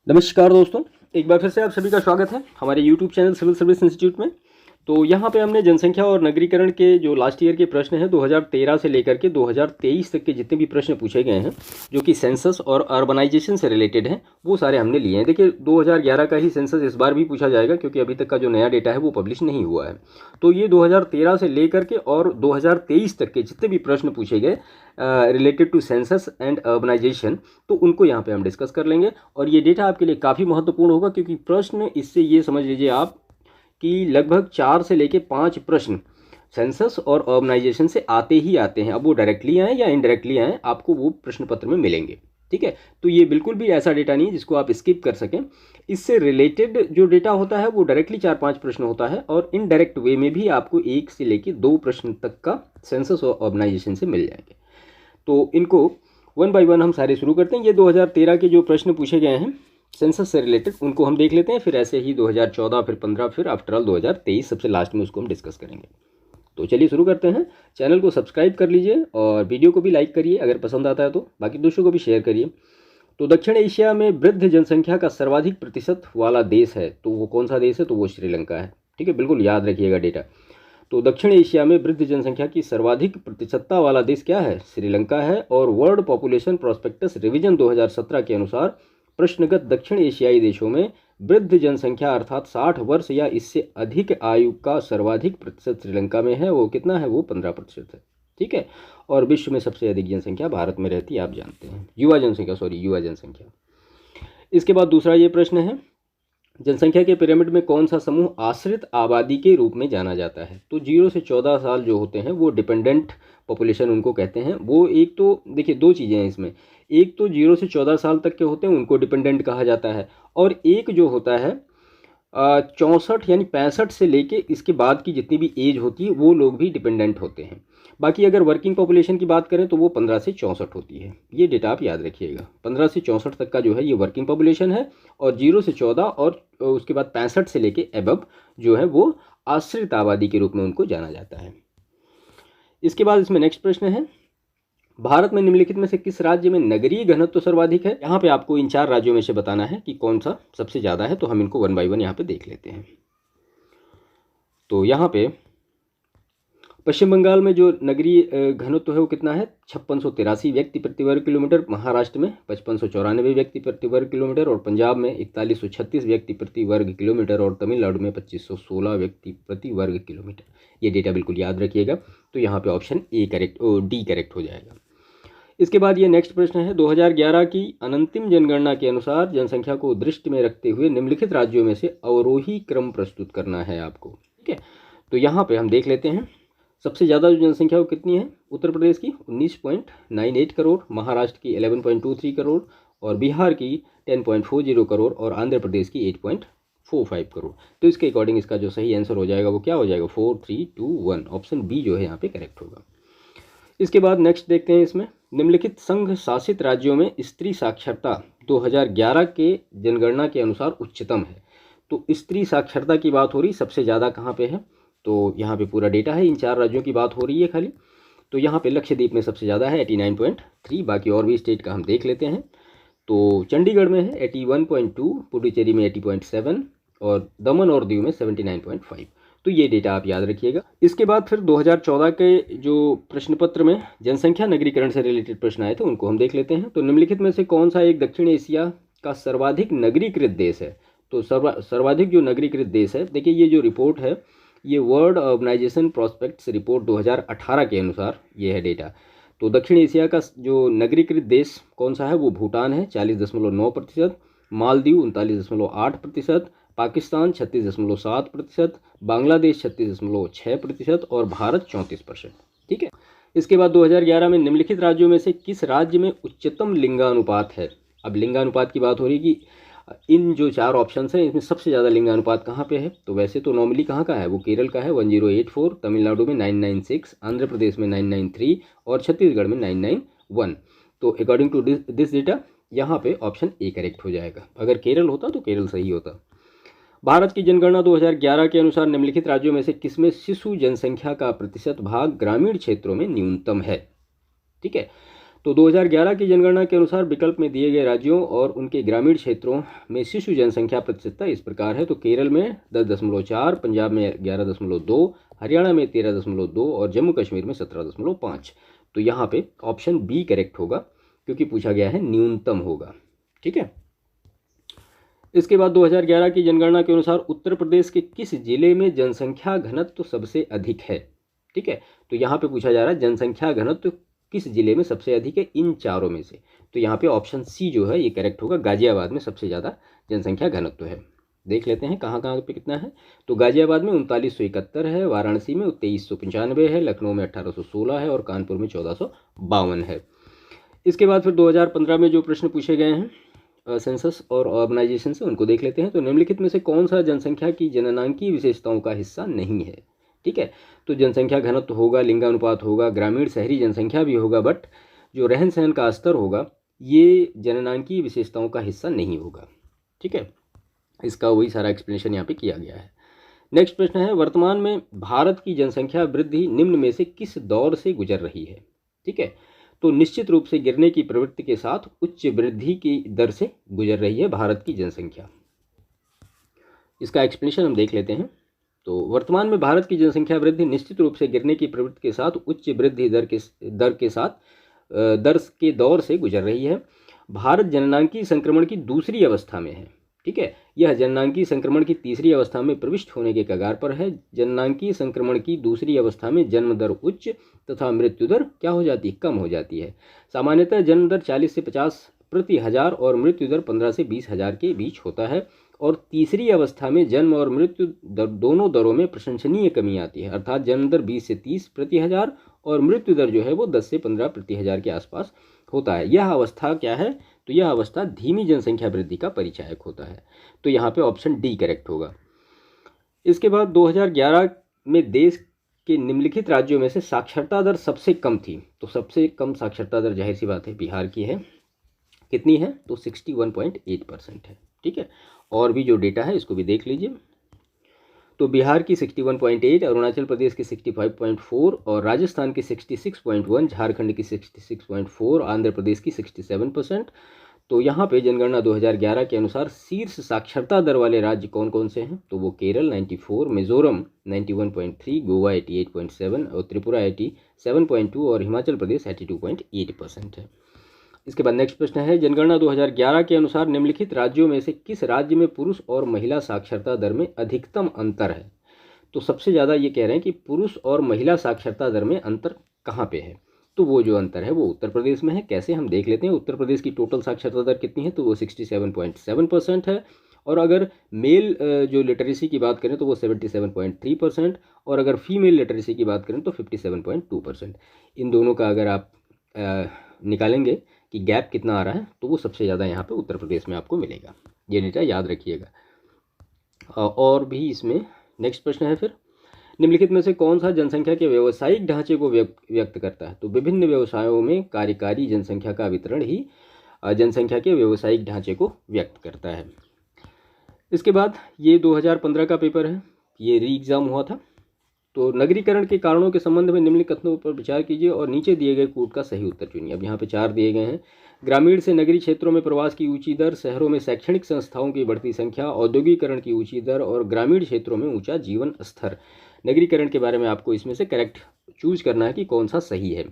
नमस्कार दोस्तों, एक बार फिर से आप सभी का स्वागत है हमारे YouTube channel civil service institute में। तो यहाँ पे हमने जनसंख्या और नगरीकरण के जो लास्ट ईयर के प्रश्न हैं 2013 से लेकर के 2023 तक के जितने भी प्रश्न पूछे गए हैं जो कि सेंसस और अर्बनाइजेशन से रिलेटेड हैं वो सारे हमने लिए हैं। देखिए 2011 का ही सेंसस इस बार भी पूछा जाएगा क्योंकि अभी तक का जो नया डेटा है वो पब्लिश नहीं हुआ है। तो ये 2013 से लेकर के और 2023 तक के जितने भी प्रश्न पूछे गए related to census and urbanisation, तो उनको यहाँ पे हम डिस्कस कर लेंगे। और ये डेटा आपके लिए काफ़ी महत्वपूर्ण होगा क्योंकि प्रश्न इससे ये समझ लीजिए आप कि लगभग 4 से लेके 5 प्रश्न सेंसस और अर्बनाइजेशन से आते ही आते हैं। अब वो डायरेक्टली आएँ या इनडायरेक्टली आएँ, आपको वो प्रश्न पत्र में मिलेंगे। ठीक है, तो ये बिल्कुल भी ऐसा डेटा नहीं है जिसको आप स्किप कर सकें। इससे रिलेटेड जो डेटा होता है वो डायरेक्टली 4-5 प्रश्न होता है और इनडायरेक्ट वे में भी आपको 1 से लेके 2 प्रश्न तक का सेंसस और अर्बनाइजेशन से मिल जाएंगे। तो इनको वन बाय वन हम सारे शुरू करते हैं। ये 2013 के जो प्रश्न पूछे गए हैं सेंसस से रिलेटेड उनको हम देख लेते हैं, फिर ऐसे ही 2014, फिर 15, फिर आफ्टर ऑल 2023 सबसे लास्ट में उसको हम डिस्कस करेंगे। तो चलिए शुरू करते हैं। चैनल को सब्सक्राइब कर लीजिए और वीडियो को भी लाइक करिए अगर पसंद आता है तो, बाकी दूसरों को भी शेयर करिए। तो दक्षिण एशिया में वृद्ध जनसंख्या का सर्वाधिक प्रतिशत वाला देश है, तो वो कौन सा देश है? तो वो श्रीलंका है। ठीक है, बिल्कुल याद रखिएगा डेटा। तो दक्षिण एशिया में वृद्ध जनसंख्या की सर्वाधिक प्रतिशतता वाला देश क्या है? श्रीलंका है। और वर्ल्ड पॉपुलेशन प्रोस्पेक्टस रिवीजन 2017 के अनुसार प्रश्नगत दक्षिण एशियाई देशों में वृद्ध जनसंख्या अर्थात 60 वर्ष या इससे अधिक आयु का सर्वाधिक प्रतिशत श्रीलंका में है। वो कितना है? वो 15% है। ठीक है, और विश्व में सबसे अधिक जनसंख्या भारत में रहती है, आप जानते हैं। युवा जनसंख्या। इसके बाद दूसरा ये प्रश्न है, जनसंख्या के पिरामिड में कौन सा समूह आश्रित आबादी के रूप में जाना जाता है? तो 0 से 14 साल जो होते हैं वो डिपेंडेंट पॉपुलेशन उनको कहते हैं। वो एक तो देखिए दो चीज़ें हैं इसमें, एक तो 0 से 14 साल तक के होते हैं उनको डिपेंडेंट कहा जाता है, और एक जो होता है 64 यानी 65 से लेके इसके बाद की जितनी भी एज होती है वो लोग भी डिपेंडेंट होते हैं। बाकी अगर वर्किंग पॉपुलेशन की बात करें तो वो 15 से 64 होती है। ये डेटा आप याद रखिएगा, 15 से 64 तक का जो है ये वर्किंग पॉपुलेशन है, और 0 से 14 और उसके बाद 65 से लेके एबव जो है वो आश्रित आबादी के रूप में उनको जाना जाता है। इसके बाद इसमें नेक्स्ट प्रश्न है, भारत में निम्नलिखित में से किस राज्य में नगरीय घनत्व सर्वाधिक है? यहाँ पे आपको इन 4 राज्यों में से बताना है कि कौन सा सबसे ज़्यादा है। तो हम इनको वन बाय वन यहाँ पे देख लेते हैं। तो यहाँ पे पश्चिम बंगाल में जो नगरीय घनत्व है वो कितना है? 5683 व्यक्ति प्रति वर्ग किलोमीटर। महाराष्ट्र में 5594 व्यक्ति प्रति वर्ग किलोमीटर, और पंजाब में 4136 व्यक्ति प्रति वर्ग किलोमीटर, और तमिलनाडु में 2516 व्यक्ति प्रति वर्ग किलोमीटर। ये डेटा बिल्कुल याद रखिएगा। तो यहाँ पे ऑप्शन डी करेक्ट हो जाएगा। इसके बाद ये नेक्स्ट प्रश्न है, 2011 की अनंतिम जनगणना के अनुसार जनसंख्या को दृष्टि में रखते हुए निम्नलिखित राज्यों में से अवरोही क्रम प्रस्तुत करना है आपको। ठीक है, तो यहाँ पे हम देख लेते हैं। सबसे ज़्यादा जो जनसंख्या वो कितनी है? उत्तर प्रदेश की 19.98 करोड़, महाराष्ट्र की 11.23 करोड़, और बिहार की 10.40 करोड़, और आंध्र प्रदेश की 8.45 करोड़। तो इसके अकॉर्डिंग इसका जो सही आंसर हो जाएगा वो क्या हो जाएगा? 4, 3, 2, 1। ऑप्शन बी जो है यहाँ पे करेक्ट होगा। इसके बाद नेक्स्ट देखते हैं, इसमें निम्नलिखित संघ शासित राज्यों में स्त्री साक्षरता 2011 के जनगणना के अनुसार उच्चतम है। तो स्त्री साक्षरता की बात हो रही, सबसे ज़्यादा कहाँ पे है? तो यहाँ पे पूरा डेटा है, इन 4 राज्यों की बात हो रही है खाली। तो यहाँ पे लक्षद्वीप में सबसे ज़्यादा है 89.3, बाकी और भी स्टेट का हम देख लेते हैं। तो चंडीगढ़ में है 81.2, पुडुचेरी में 80.7, और दमन और दीव में 79.5। तो ये डेटा आप याद रखिएगा। इसके बाद फिर 2014 के जो प्रश्न पत्र में जनसंख्या नगरीकरण से रिलेटेड प्रश्न आए थे उनको हम देख लेते हैं। तो निम्नलिखित में से कौन सा एक दक्षिण एशिया का सर्वाधिक नगरीकृत देश है? तो सर्वाधिक जो नगरीकृत देश है, देखिए ये जो रिपोर्ट है ये वर्ल्ड अर्बनाइजेशन प्रोस्पेक्ट्स रिपोर्ट 2018 के अनुसार ये है डेटा। तो दक्षिण एशिया का जो नगरीकृत देश कौन सा है? वो भूटान है 40.9%, मालदीव 39.8%, पाकिस्तान 36.7%, बांग्लादेश 36.6%, और भारत 34%। ठीक है, इसके बाद 2011 में निम्नलिखित राज्यों में से किस राज्य में उच्चतम लिंगानुपात है? अब लिंगानुपात की बात हो रही कि इन जो 4 ऑप्शंस हैं इसमें सबसे ज़्यादा लिंगानुपात कहाँ पे है? तो वैसे तो नॉर्मली कहाँ का है? वो केरल का है 1084, तमिलनाडु में 996, आंध्र प्रदेश में 993, और छत्तीसगढ़ में 991। तो अकॉर्डिंग टू दिस डेटा यहाँ पे ऑप्शन ए करेक्ट हो जाएगा। अगर केरल होता तो केरल सही होता। भारत की जनगणना 2011 के अनुसार निम्नलिखित राज्यों में से किसमें शिशु जनसंख्या का प्रतिशत भाग ग्रामीण क्षेत्रों में न्यूनतम है? ठीक है, तो 2011 की जनगणना के अनुसार विकल्प में दिए गए राज्यों और उनके ग्रामीण क्षेत्रों में शिशु जनसंख्या प्रतिशतता इस प्रकार है। तो केरल में 10.4, पंजाब में 11.2, हरियाणा में 13.2 और जम्मू कश्मीर में 17.5। तो यहाँ पे ऑप्शन बी करेक्ट होगा, क्योंकि पूछा गया है न्यूनतम होगा। ठीक है। इसके बाद 2011 की जनगणना के अनुसार उत्तर प्रदेश के किस जिले में जनसंख्या घनत्व सबसे अधिक है। ठीक है। तो यहाँ पे पूछा जा रहा है जनसंख्या घनत्व किस जिले में सबसे अधिक है इन चारों में से। तो यहाँ पे ऑप्शन सी जो है ये करेक्ट होगा, गाजियाबाद में सबसे ज़्यादा जनसंख्या घनत्व है। देख लेते हैं कहाँ कहाँ पे कितना है। तो गाजियाबाद में 3971 है, वाराणसी में 2395 है, लखनऊ में 1816 है और कानपुर में 1452 है। इसके बाद फिर 2015 में जो प्रश्न पूछे गए हैं सेंसस और ऑर्गेनाइजेशन से, उनको देख लेते हैं। तो निम्नलिखित में से कौन सा जनसंख्या की जननांकीय विशेषताओं का हिस्सा नहीं है। ठीक है। तो जनसंख्या घनत्व होगा, लिंगानुपात होगा, ग्रामीण शहरी जनसंख्या भी होगा, बट जो रहन सहन का स्तर होगा ये जननांकीय विशेषताओं का हिस्सा नहीं होगा। ठीक है। इसका वही सारा एक्सप्लेनेशन यहाँ पे किया गया है। नेक्स्ट प्रश्न है, वर्तमान में भारत की जनसंख्या वृद्धि निम्न में से किस दौर से गुजर रही है। ठीक है। तो निश्चित रूप से गिरने की प्रवृत्ति के साथ उच्च वृद्धि की दर से गुजर रही है भारत की जनसंख्या। इसका एक्सप्लेनेशन हम देख लेते हैं। तो वर्तमान में भारत की जनसंख्या वृद्धि निश्चित रूप से गिरने की प्रवृत्ति के साथ उच्च वृद्धि दर के दौर से गुजर रही है। भारत जननांकीय संक्रमण की दूसरी अवस्था में है। ठीक है। यह जननांकीय संक्रमण की तीसरी अवस्था में प्रविष्ट होने के कगार पर है। जननांकीय संक्रमण की दूसरी अवस्था में जन्म दर उच्च तथा मृत्यु दर क्या हो जाती है, कम हो जाती है। सामान्यतः जन्म दर 40 से 50 प्रति हजार और मृत्यु दर 15 से 20 हजार के बीच होता है। और तीसरी अवस्था में जन्म और मृत्यु दर दोनों दरों में प्रशंसनीय कमी आती है, अर्थात जन्म दर 20 से 30 प्रति हजार और मृत्यु दर जो है वो 10 से 15 प्रति हजार के आसपास होता है। यह अवस्था क्या है, तो यह अवस्था धीमी जनसंख्या वृद्धि का परिचायक होता है। तो यहाँ पे ऑप्शन डी करेक्ट होगा। इसके बाद 2011 में देश के निम्नलिखित राज्यों में से साक्षरता दर सबसे कम थी। तो सबसे कम साक्षरता दर जाहिर सी बात है बिहार की है। कितनी है, तो 61.8% है। ठीक है। और भी जो डेटा है इसको भी देख लीजिए। तो बिहार की 61.8, अरुणाचल प्रदेश की 65.4 और राजस्थान की 66.1, झारखंड की 66.4, आंध्र प्रदेश की 67%। तो यहाँ पे जनगणना 2011 के अनुसार शीर्ष साक्षरता दर वाले राज्य कौन कौन से हैं, तो वो केरल 94, मिजोरम 91.3, गोवा 88.7 और त्रिपुरा 87.2 और हिमाचल प्रदेश 82.8% है। इसके बाद नेक्स्ट प्रश्न है, जनगणना 2011 के अनुसार निम्नलिखित राज्यों में से किस राज्य में पुरुष और महिला साक्षरता दर में अधिकतम अंतर है। तो सबसे ज़्यादा ये कह रहे हैं कि पुरुष और महिला साक्षरता दर में अंतर कहाँ पे है। तो वो जो अंतर है वो उत्तर प्रदेश में है। कैसे, हम देख लेते हैं। उत्तर प्रदेश की टोटल साक्षरता दर कितनी है, तो वो 67.7% है। और अगर मेल जो लिटरेसी की बात करें तो वो 77.3%, और अगर फीमेल लिटरेसी की बात करें तो 57.2%। इन दोनों का अगर आप निकालेंगे कि गैप कितना आ रहा है, तो वो सबसे ज़्यादा यहाँ पे उत्तर प्रदेश में आपको मिलेगा। ये डेटा याद रखिएगा। और भी इसमें नेक्स्ट प्रश्न है फिर, निम्नलिखित में से कौन सा जनसंख्या के व्यवसायिक ढांचे को व्यक्त करता है। तो विभिन्न व्यवसायों में कार्यकारी जनसंख्या का वितरण ही जनसंख्या के व्यवसायिक ढांचे को व्यक्त करता है। इसके बाद ये 2015 का पेपर है, ये री एग्ज़ाम हुआ था। तो नगरीकरण के कारणों के संबंध में निम्नलिखित कथनों पर विचार कीजिए और नीचे दिए गए कूट का सही उत्तर चुनिए। अब यहाँ पे 4 दिए गए हैं। ग्रामीण से नगरीय क्षेत्रों में प्रवास की ऊंची दर, शहरों में शैक्षणिक संस्थाओं की बढ़ती संख्या, औद्योगिकरण की ऊंची दर और ग्रामीण क्षेत्रों में ऊंचा जीवन स्तर। नगरीकरण के बारे में आपको इसमें से करेक्ट चूज करना है कि कौन सा सही है।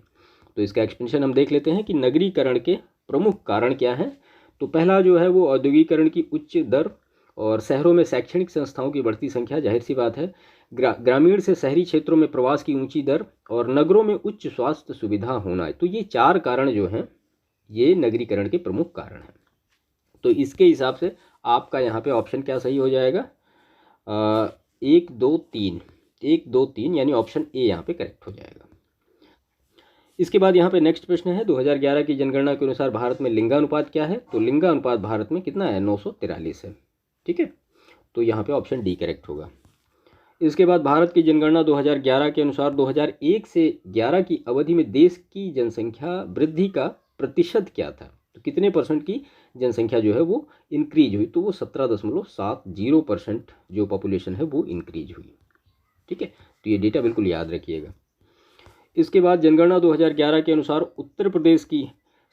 तो इसका एक्सप्लेनेशन हम देख लेते हैं कि नगरीकरण के प्रमुख कारण क्या हैं। तो पहला जो है वो औद्योगिकरण की उच्च दर और शहरों में शैक्षणिक संस्थाओं की बढ़ती संख्या, जाहिर सी बात है। ग्रामीण से शहरी क्षेत्रों में प्रवास की ऊंची दर और नगरों में उच्च स्वास्थ्य सुविधा होना है। तो ये 4 कारण जो हैं ये नगरीकरण के प्रमुख कारण हैं। तो इसके हिसाब से आपका यहाँ पे ऑप्शन क्या सही हो जाएगा, 1 2 3, 1 2 3 यानी ऑप्शन ए यहाँ पे करेक्ट हो जाएगा। इसके बाद यहाँ पे नेक्स्ट प्रश्न है, 2011 की जनगणना के अनुसार भारत में लिंगानुपात क्या है। तो लिंगानुपात भारत में कितना है, 943 है। ठीक है। तो यहाँ पे ऑप्शन डी करेक्ट होगा। इसके बाद भारत की जनगणना 2011 के अनुसार 2001 से 11 की अवधि में देश की जनसंख्या वृद्धि का प्रतिशत क्या था। तो कितने % की जनसंख्या जो है वो इंक्रीज हुई, तो वो 17.70% जो पॉपुलेशन है वो इंक्रीज हुई। ठीक है। तो ये डेटा बिल्कुल याद रखिएगा। इसके बाद जनगणना 2011 के अनुसार उत्तर प्रदेश की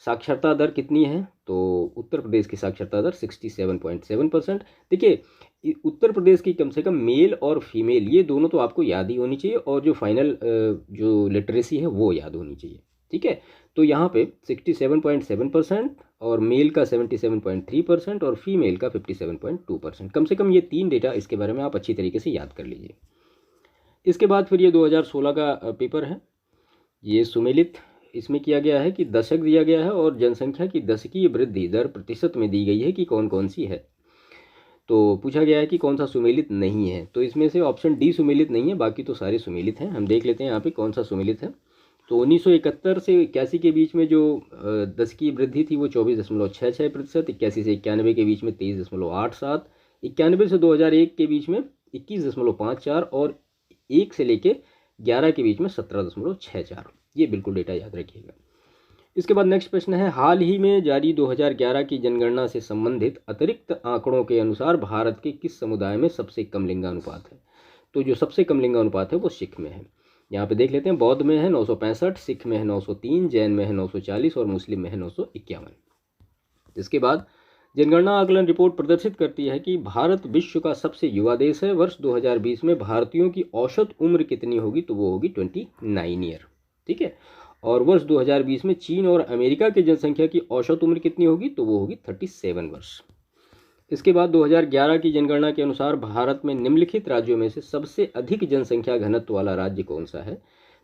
साक्षरता दर कितनी है, तो उत्तर प्रदेश की साक्षरता दर 67.7%। देखिए उत्तर प्रदेश की कम से कम मेल और फीमेल ये दोनों तो आपको याद ही होनी चाहिए, और जो फाइनल जो लिटरेसी है वो याद होनी चाहिए। ठीक है, तो यहाँ पे 67.7% और मेल का 77.3% और फीमेल का 57.2%। कम से कम ये 3 डेटा इसके बारे में आप अच्छी तरीके से याद कर लीजिए। इसके बाद फिर ये 2016 का पेपर है, ये सुमेलित इसमें किया गया है कि दशक दिया गया है और जनसंख्या की दशकीय वृद्धि दर प्रतिशत में दी गई है कि कौन कौन सी है। तो पूछा गया है कि कौन सा सुमेलित नहीं है, तो इसमें से ऑप्शन डी सुमेलित नहीं है, बाकी तो सारे सुमेलित हैं। हम देख लेते हैं यहाँ पे कौन सा सुमेलित है। तो 1971 से 81 के बीच में जो दशकीय वृद्धि थी वो 24.66%, 81 से 91 के बीच में 23.87, 91 से 2001 के बीच में 21.54 और 1 से लेके 11 के बीच में 17.64। ये बिल्कुल डेटा याद रखिएगा। इसके बाद नेक्स्ट प्रश्न है, हाल ही में जारी 2011 की जनगणना से संबंधित अतिरिक्त आंकड़ों के अनुसार भारत के किस समुदाय में सबसे कम लिंगानुपात है। तो जो सबसे कम लिंगानुपात है वो सिख में है। यहाँ पे देख लेते हैं, बौद्ध में है 965, सिख में है 903, जैन में है 940 और मुस्लिम में है 951। इसके बाद जनगणना आकलन रिपोर्ट प्रदर्शित करती है कि भारत विश्व का सबसे युवा देश है। वर्ष 2020 में भारतीयों की औसत उम्र कितनी होगी, तो वो होगी 29 ईयर। ठीक है, और वर्ष 2020 में चीन और अमेरिका की जनसंख्या की औसत उम्र कितनी होगी, तो वो होगी 37 वर्ष। इसके बाद 2011 की जनगणना के अनुसार भारत में निम्नलिखित राज्यों में से सबसे अधिक जनसंख्या घनत्व वाला राज्य कौन सा है।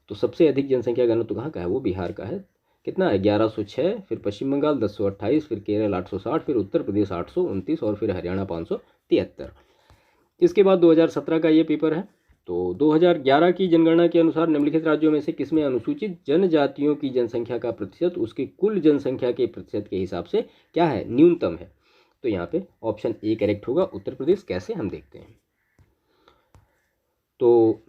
तो सबसे अधिक जनसंख्या घनत्व कहाँ का है, वो बिहार का है। कितना है, 1106, फिर पश्चिम बंगाल 1028, फिर केरल 860, फिर उत्तर प्रदेश 829 और फिर हरियाणा 573। इसके बाद 2017 का ये पेपर है। तो 2011 की जनगणना के अनुसार निम्नलिखित राज्यों में से किसमें अनुसूचित जनजातियों की जनसंख्या का प्रतिशत उसके कुल जनसंख्या के प्रतिशत के हिसाब से क्या है, न्यूनतम है। तो यहाँ पे ऑप्शन ए करेक्ट होगा, उत्तर प्रदेश। कैसे, हम देखते हैं। तो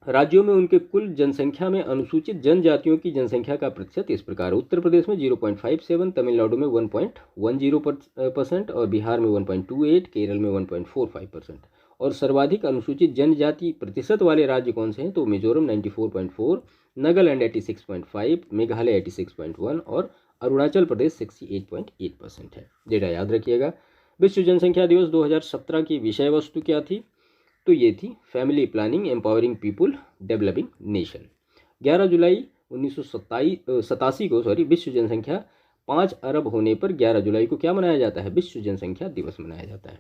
राज्यों में उनके कुल जनसंख्या में अनुसूचित जनजातियों की जनसंख्या का प्रतिशत इस प्रकार है, उत्तर प्रदेश में 0.57, तमिलनाडु में 1.10% और बिहार में 1.28, केरल में 1.45%। और सर्वाधिक अनुसूचित जनजाति प्रतिशत वाले राज्य कौन से हैं, तो मिजोरम 94.4, नागालैंड 86.5, मेघालय 86.1 और अरुणाचल प्रदेश 68.8% है। डेटा याद रखिएगा। विश्व जनसंख्या दिवस 2017 की विषय वस्तु क्या थी, तो ये थी family planning empowering people developing nation. 11 जुलाई 1987 को विश्व जनसंख्या 5 अरब होने पर 11 जुलाई को क्या मनाया जाता है, विश्व जनसंख्या दिवस मनाया जाता है।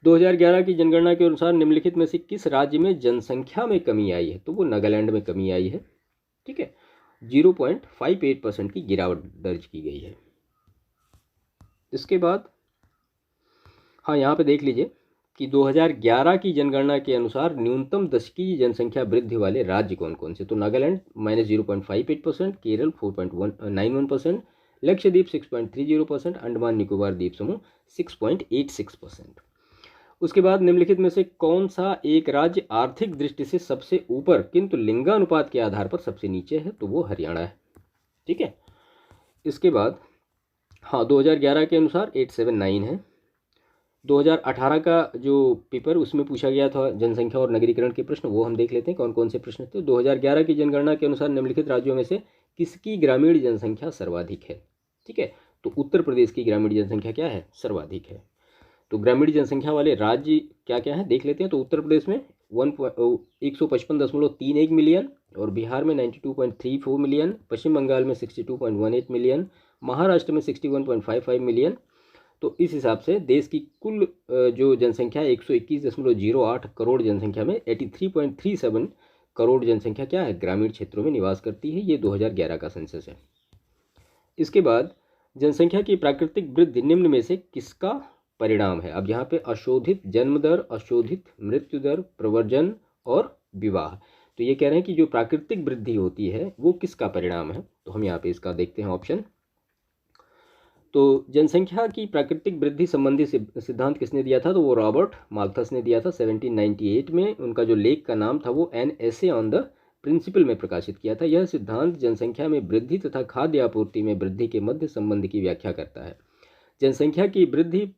2011 की जनगणना के अनुसार निम्नलिखित में से किस राज्य में जनसंख्या में कमी आई है, तो वो नागालैंड में कमी आई है। ठीक है, 0.58% की गिरावट दर्ज की गई है। इसके बाद हाँ, यहाँ पे देख लीजिए कि 2011 की जनगणना के अनुसार न्यूनतम दशकीय जनसंख्या वृद्धि वाले राज्य कौन कौन से, तो नागालैंड -0.58%, केरल 4.91%, लक्षद्वीप 6.30%, अंडमान निकोबार द्वीप समूह 6.86%। उसके बाद निम्नलिखित में से कौन सा एक राज्य आर्थिक दृष्टि से सबसे ऊपर किंतु लिंगानुपात के आधार पर सबसे नीचे है, तो वो हरियाणा है। ठीक है, इसके बाद हाँ 2011 के अनुसार 879 है। 2018 का जो पेपर उसमें पूछा गया था जनसंख्या और नगरीकरण के प्रश्न, वो हम देख लेते हैं कौन कौन से प्रश्न थे। 2011 की जनगणना के अनुसार निम्नलिखित राज्यों में से किसकी ग्रामीण जनसंख्या सर्वाधिक है। ठीक है, तो उत्तर प्रदेश की ग्रामीण जनसंख्या क्या है, सर्वाधिक है। तो ग्रामीण जनसंख्या वाले राज्य क्या क्या है देख लेते हैं। तो उत्तर प्रदेश में 155.31 मिलियन और बिहार में 92.34 मिलियन, पश्चिम बंगाल में 62.18 मिलियन, महाराष्ट्र में 61.55 मिलियन। तो इस हिसाब से देश की कुल जो जनसंख्या 121.08 करोड़ जनसंख्या में 83.37 करोड़ जनसंख्या क्या है, ग्रामीण क्षेत्रों में निवास करती है। ये 2011 का सेंसस है। इसके बाद जनसंख्या की प्राकृतिक वृद्धि निम्न में से किसका परिणाम है। अब यहाँ पे अशोधित जन्म दर, अशोधित मृत्यु दर, प्रव्रजन और विवाह, तो ये कह रहे हैं कि जो प्राकृतिक वृद्धि होती है वो किसका परिणाम है। तो हम यहाँ पे इसका देखते हैं ऑप्शन। तो जनसंख्या की प्राकृतिक वृद्धि संबंधी सिद्धांत किसने दिया था, तो वो रॉबर्ट माल्थस ने दिया था 1798 में। उनका जो लेख का नाम था वो an essay on the principle में प्रकाशित किया था। यह सिद्धांत जनसंख्या में वृद्धि तथा खाद्य आपूर्ति में वृद्धि के मध्य संबंध की व्याख्या करता है। जनसंख्या की वृद्धि,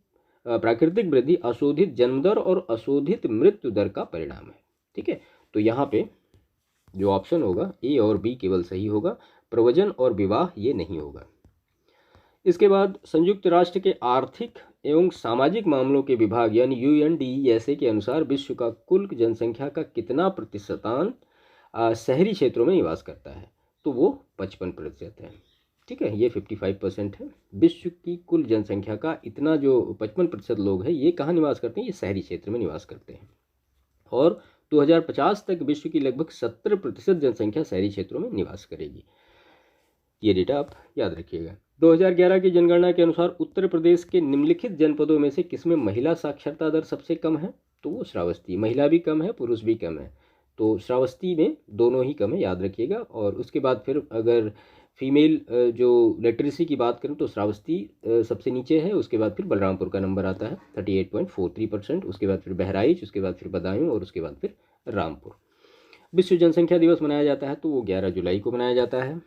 प्राकृतिक वृद्धि अशोधित जन्म दर और अशोधित मृत्यु दर का परिणाम है। ठीक है, तो यहाँ पे जो ऑप्शन होगा ए और बी केवल सही होगा। प्रवचन और विवाह ये नहीं होगा। इसके बाद संयुक्त राष्ट्र के आर्थिक एवं सामाजिक मामलों के विभाग यानी UNDESA के अनुसार विश्व का कुल जनसंख्या का कितना प्रतिशतांश शहरी क्षेत्रों में निवास करता है, तो वो 55% है। ठीक है, ये 55% है। विश्व की कुल जनसंख्या का इतना जो 55% लोग हैं ये कहाँ निवास करते हैं, ये शहरी क्षेत्र में निवास करते हैं। और 2050 तक विश्व की लगभग 70% जनसंख्या शहरी क्षेत्रों में निवास करेगी। ये डेटा आप याद रखिएगा। 2011 की जनगणना के अनुसार उत्तर प्रदेश के निम्नलिखित जनपदों में से किसमें महिला साक्षरता दर सबसे कम है, तो वो श्रावस्ती। महिला भी कम है, पुरुष भी कम है, तो श्रावस्ती में दोनों ही कम है, याद रखिएगा। और उसके बाद फिर अगर फीमेल जो लिटरेसी की बात करें तो श्रावस्ती सबसे नीचे है, उसके बाद फिर बलरामपुर का नंबर आता है 38.43%, उसके बाद फिर बहराइच, उसके बाद फिर बदायूं और उसके बाद फिर रामपुर। विश्व जनसंख्या दिवस मनाया जाता है तो वो 11 जुलाई को मनाया जाता है।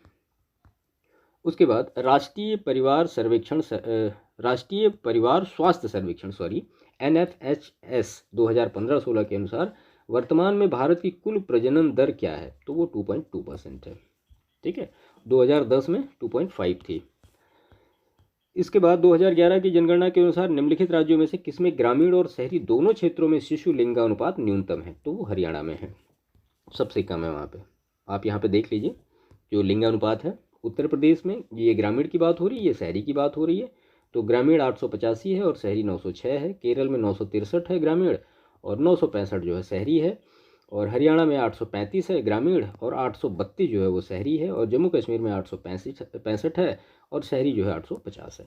उसके बाद राष्ट्रीय परिवार स्वास्थ्य सर्वेक्षण NFHS 2015-16 के अनुसार वर्तमान में भारत की कुल प्रजनन दर क्या है, तो वो 2.2% है। ठीक है, 2010 में 2.5 थी। इसके बाद 2011 की जनगणना के अनुसार निम्नलिखित राज्यों में से किसमें ग्रामीण और शहरी दोनों क्षेत्रों में शिशु लिंगानुपात न्यूनतम है, तो वो हरियाणा में है, सबसे कम है वहाँ पे। आप यहाँ पे देख लीजिए जो लिंगानुपात है, उत्तर प्रदेश में ये ग्रामीण की बात हो रही है, ये शहरी की बात हो रही है, तो ग्रामीण 885 है और शहरी 906 है। केरल में 963 है ग्रामीण और 965 जो है शहरी है। और हरियाणा में 835 है ग्रामीण और 832 जो है वो शहरी है। और जम्मू कश्मीर में 865 है और शहरी जो है 850 है।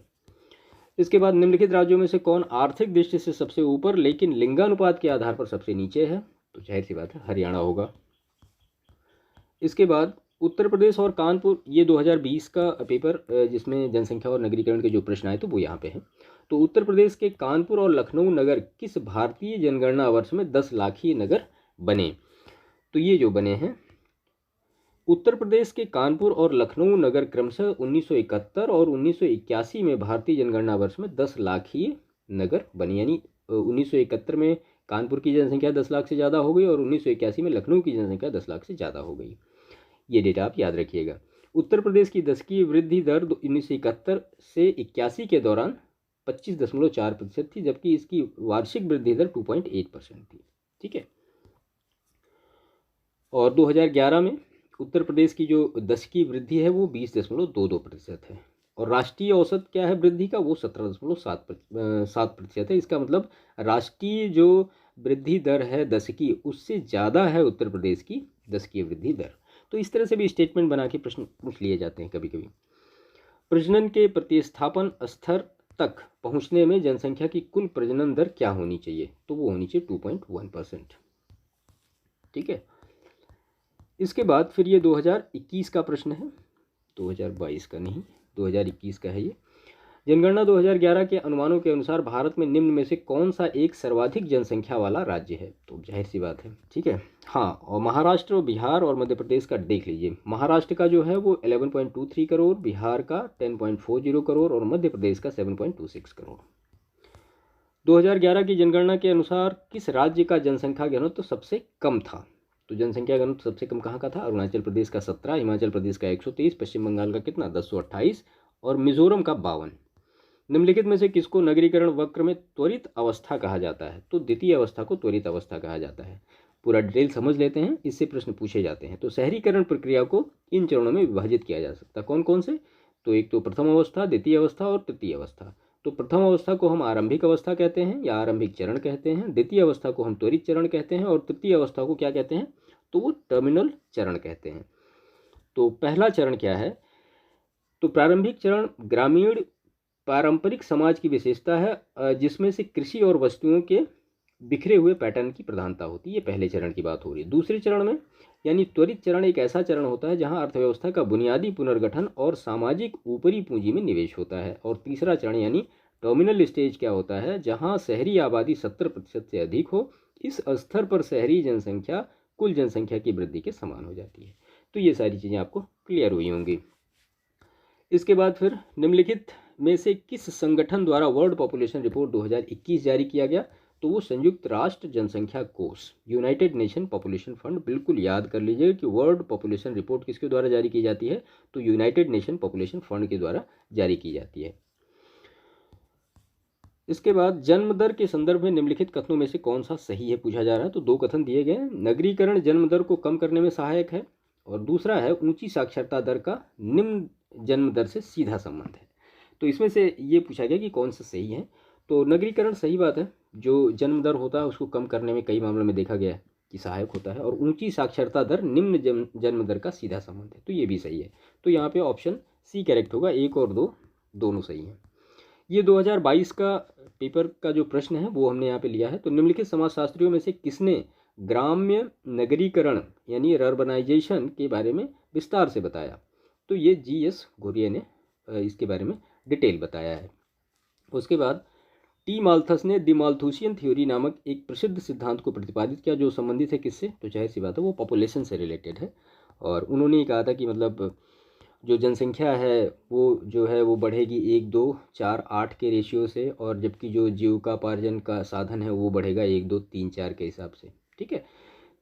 इसके बाद निम्नलिखित राज्यों में से कौन आर्थिक दृष्टि से सबसे ऊपर लेकिन लिंगानुपात के आधार पर सबसे नीचे है, तो जाहिर सी बात है हरियाणा होगा। इसके बाद उत्तर प्रदेश और कानपुर, ये 2020 का पेपर जिसमें जनसंख्या और नगरीकरण के जो प्रश्न आए तो वो यहाँ पे हैं। तो उत्तर प्रदेश के कानपुर और लखनऊ नगर किस भारतीय जनगणना वर्ष में 10 लाखीय नगर बने, तो ये जो बने हैं उत्तर प्रदेश के कानपुर और लखनऊ नगर क्रमशः 1971 और 1981 में भारतीय जनगणना वर्ष में 10 लाखीय नगर बने। यानी 1971 में कानपुर की जनसंख्या 10 लाख से ज़्यादा हो गई और 1981 में लखनऊ की जनसंख्या 10 लाख से ज़्यादा हो गई। ये डेटा आप याद रखिएगा। उत्तर प्रदेश की दशकीय वृद्धि दर 1971 से 81 के दौरान 25.4% थी, जबकि इसकी वार्षिक वृद्धि दर 2.8% थी। ठीक है, और 2011 में उत्तर प्रदेश की जो दशकीय वृद्धि है वो 20.22% है। और राष्ट्रीय औसत क्या है वृद्धि का, वो 17.7% है। इसका मतलब राष्ट्रीय जो वृद्धि दर है दशकीय, उससे ज़्यादा है उत्तर प्रदेश की दशकीय वृद्धि दर। तो इस तरह से भी स्टेटमेंट बना के प्रश्न पूछ लिए जाते हैं कभी कभी। प्रजनन के प्रतिस्थापन स्तर तक पहुंचने में जनसंख्या की कुल प्रजनन दर क्या होनी चाहिए, तो वो होनी चाहिए 2.1%। ठीक है, इसके बाद फिर ये 2021 का प्रश्न है, 2022 का नहीं, 2021 का है ये। जनगणना 2011 के अनुमानों के अनुसार भारत में निम्न में से कौन सा एक सर्वाधिक जनसंख्या वाला राज्य है, तो जाहिर सी बात है। ठीक है, हाँ, और महाराष्ट्र और बिहार और मध्य प्रदेश का देख लीजिए। महाराष्ट्र का जो है वो 11.23 करोड़, बिहार का 10.40 करोड़ और मध्य प्रदेश का 7.26 करोड़। 2011 की जनगणना के अनुसार किस राज्य का जनसंख्या घनत्व सबसे कम था, तो जनसंख्या घनत्व सबसे कम कहाँ का था, अरुणाचल प्रदेश का 17, हिमाचल प्रदेश का 123, पश्चिम बंगाल का कितना 1028 और मिजोरम का 52। निम्नलिखित में से किसको नगरीकरण वक्र में त्वरित अवस्था कहा जाता है, तो द्वितीय अवस्था को त्वरित अवस्था कहा जाता है। पूरा डिटेल समझ लेते हैं, इससे प्रश्न पूछे जाते हैं। तो शहरीकरण प्रक्रिया को इन चरणों में विभाजित किया जा सकता है। कौन कौन से, तो एक तो प्रथम अवस्था, द्वितीय अवस्था और तृतीय अवस्था। तो प्रथम अवस्था को हम आरंभिक अवस्था कहते हैं या आरंभिक चरण कहते हैं, द्वितीय अवस्था को हम त्वरित चरण कहते हैं और तृतीय अवस्था को क्या कहते हैं, तो वो टर्मिनल चरण कहते हैं। तो पहला चरण क्या है, तो प्रारंभिक चरण ग्रामीण पारंपरिक समाज की विशेषता है जिसमें से कृषि और वस्तुओं के बिखरे हुए पैटर्न की प्रधानता होती है। ये पहले चरण की बात हो रही है। दूसरे चरण में यानी त्वरित चरण एक ऐसा चरण होता है जहां अर्थव्यवस्था का बुनियादी पुनर्गठन और सामाजिक ऊपरी पूंजी में निवेश होता है। और तीसरा चरण यानी टर्मिनल स्टेज क्या होता है, जहां शहरी आबादी 70% से अधिक हो। इस स्तर पर शहरी जनसंख्या कुल जनसंख्या की वृद्धि के समान हो जाती है। तो ये सारी चीज़ें आपको क्लियर हुई होंगी। इसके बाद फिर निम्नलिखित में से किस संगठन द्वारा वर्ल्ड पॉपुलेशन रिपोर्ट 2021 जारी किया गया, तो वो संयुक्त राष्ट्र जनसंख्या कोष, यूनाइटेड नेशन पॉपुलेशन फंड। बिल्कुल याद कर लीजिए कि वर्ल्ड पॉपुलेशन रिपोर्ट किसके द्वारा जारी की जाती है, तो यूनाइटेड नेशन पॉपुलेशन फंड के द्वारा जारी की जाती है। इसके बाद जन्म दर के संदर्भ में निम्नलिखित कथनों में से कौन सा सही है पूछा जा रहा है। तो दो कथन दिए गए हैं। नगरीकरण जन्म दर को कम करने में सहायक है, और दूसरा है ऊंची साक्षरता दर का निम्न जन्म दर से सीधा संबंध है। तो इसमें से ये पूछा गया कि कौन सा सही है। तो नगरीकरण सही बात है, जो जन्म दर होता है उसको कम करने में कई मामलों में देखा गया है कि सहायक होता है, और ऊंची साक्षरता दर निम्न जन्म दर का सीधा संबंध है, तो ये भी सही है। तो यहाँ पे ऑप्शन सी करेक्ट होगा, 1 और 2 दोनों सही हैं। ये 2022 का पेपर का जो प्रश्न है वो हमने यहाँ पे लिया है। तो निम्नलिखित समाजशास्त्रियों में से किसने ग्राम्य नगरीकरण यानी अर्बनाइजेशन के बारे में विस्तार से बताया, तो ये GS घुरिये ने इसके बारे में डिटेल बताया है। उसके बाद टी माल्थस ने द माल्थुसियन थ्योरी नामक एक प्रसिद्ध सिद्धांत को प्रतिपादित किया, जो संबंधित है किससे, तो जाहिर सी बात है वो पॉपुलेशन से रिलेटेड है। और उन्होंने कहा था कि मतलब जो जनसंख्या है वो जो है वो बढ़ेगी 1, 2, 4, 8 के रेशियो से, और जबकि जो जीविकोपार्जन का साधन है वो बढ़ेगा 1, 2, 3, 4 के हिसाब से। ठीक है,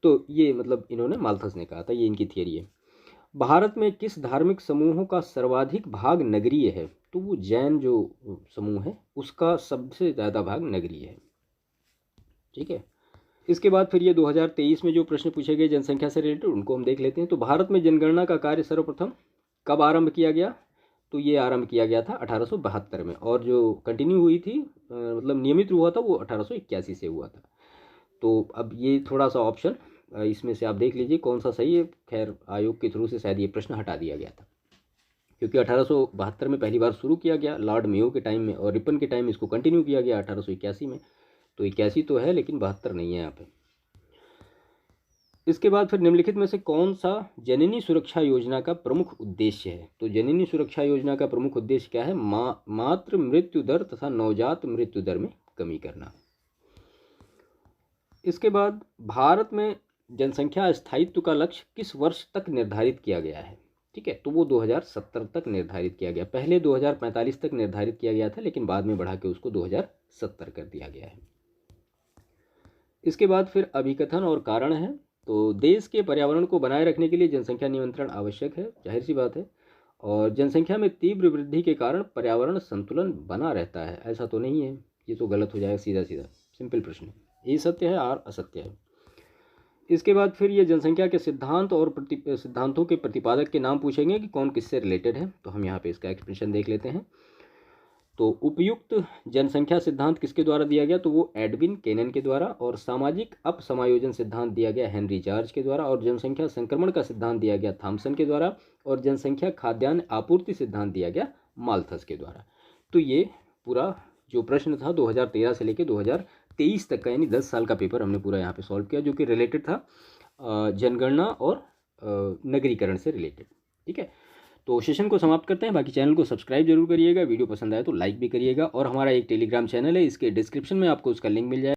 तो ये मतलब इन्होंने माल्थस ने कहा था, ये इनकी थियरी है। भारत में किस धार्मिक समूहों का सर्वाधिक भाग नगरीय है, तो वो जैन जो समूह है उसका सबसे ज़्यादा भाग नगरीय है। ठीक है, इसके बाद फिर ये 2023 में जो प्रश्न पूछे गए जनसंख्या से रिलेटेड उनको हम देख लेते हैं। तो भारत में जनगणना का कार्य सर्वप्रथम कब आरंभ किया गया, तो ये आरंभ किया गया था 1872 में, और जो कंटिन्यू हुई थी मतलब नियमित हुआ था वो 1881 से हुआ था। तो अब ये थोड़ा सा ऑप्शन इसमें से आप देख लीजिए कौन सा सही है। खैर आयोग के थ्रू से शायद ये प्रश्न हटा दिया गया था, क्योंकि 1872 में पहली बार शुरू किया गया लॉर्ड मेयो के टाइम में, और रिपन के टाइम में इसको कंटिन्यू किया गया 1881 में। तो 81 तो है लेकिन 72 नहीं है यहाँ पे। इसके बाद फिर निम्नलिखित में से कौन सा जननी सुरक्षा योजना का प्रमुख उद्देश्य है, तो जननी सुरक्षा योजना का प्रमुख उद्देश्य क्या है, मातृ मृत्यु दर तथा नवजात मृत्यु दर में कमी करना। इसके बाद भारत में जनसंख्या स्थायित्व का लक्ष्य किस वर्ष तक निर्धारित किया गया है, ठीक है, तो वो 2070 तक निर्धारित किया गया। पहले 2045 तक निर्धारित किया गया था, लेकिन बाद में बढ़ा के उसको 2070 कर दिया गया है। इसके बाद फिर अभिकथन और कारण है। तो देश के पर्यावरण को बनाए रखने के लिए जनसंख्या नियंत्रण आवश्यक है, जाहिर सी बात है, और जनसंख्या में तीव्र वृद्धि के कारण पर्यावरण संतुलन बना रहता है, ऐसा तो नहीं है, ये तो गलत हो जाएगा सीधा सीधा, सिंपल प्रश्न है, ये सत्य है और असत्य है। इसके बाद फिर ये जनसंख्या के सिद्धांत और सिद्धांतों के प्रतिपादक के नाम पूछेंगे कि कौन किससे रिलेटेड है, तो हम यहाँ पे इसका एक्सप्रेशन देख लेते हैं। तो उपयुक्त जनसंख्या सिद्धांत किसके द्वारा दिया गया, तो वो एडविन केनन के द्वारा, और सामाजिक अपसमायोजन सिद्धांत दिया गया हेनरी जॉर्ज के द्वारा, और जनसंख्या संक्रमण का सिद्धांत दिया गया थॉमसन के द्वारा, और जनसंख्या खाद्यान्न आपूर्ति सिद्धांत दिया गया माल्थस के द्वारा। तो ये पूरा जो प्रश्न था 2013 से लेकर 2023 तक का, यानी 10 साल का पेपर हमने पूरा यहाँ पे सॉल्व किया, जो कि रिलेटेड था जनगणना और नगरीकरण से रिलेटेड। ठीक है, तो सेशन को समाप्त करते हैं। बाकी चैनल को सब्सक्राइब जरूर करिएगा, वीडियो पसंद आए तो लाइक भी करिएगा, और हमारा एक टेलीग्राम चैनल है, इसके डिस्क्रिप्शन में आपको उसका लिंक मिल जाएगा।